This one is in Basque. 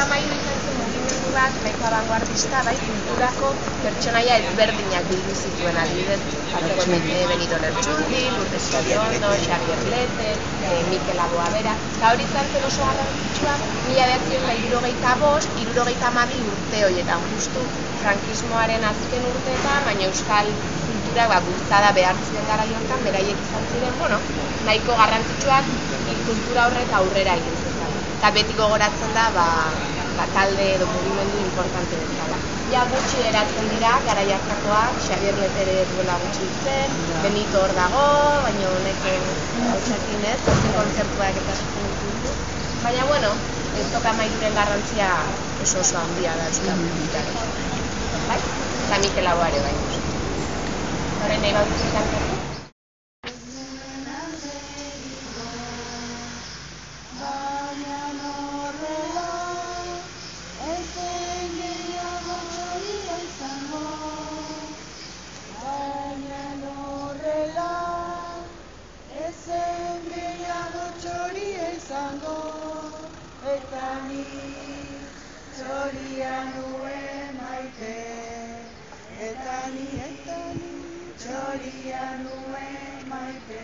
2013 izan zen mugimendu bat, nahiko abanguardista, bai, kulturako pertsonaia ezberdinak bildu zituen, adibidez, Benito Lertxundi, Lourdes Iriondo, Xabier Lete, Mikel Aboabera, eta hori izan zen oso garrantzitsua, 1975-72 urte horietan, justu frankismoaren azken urteetan, baina euskal kulturak bultzada behar ziren garai horretan, beraiek izan ziren, nahiko garrantzitsuak kultura horrek aurrera egin zezan. Eta beti gogoratzen da, talde edo mugimendu importante bezala. Ja gutxi geratzen dira, garai hartakoak, Xabier Letere duela gutxi zen, Benito hor dago, baina honeko hautsakin ez, zen kontzertuak eta esaten ditu. Baina, ez toka mailuren garrantzia oso handia da euskal kulturaren. Bai? Eta Mikel Aboare bai. Horren nahi bat dut kantatu? Eta ni txoria nuen maite, eta ni txoria nuen maite.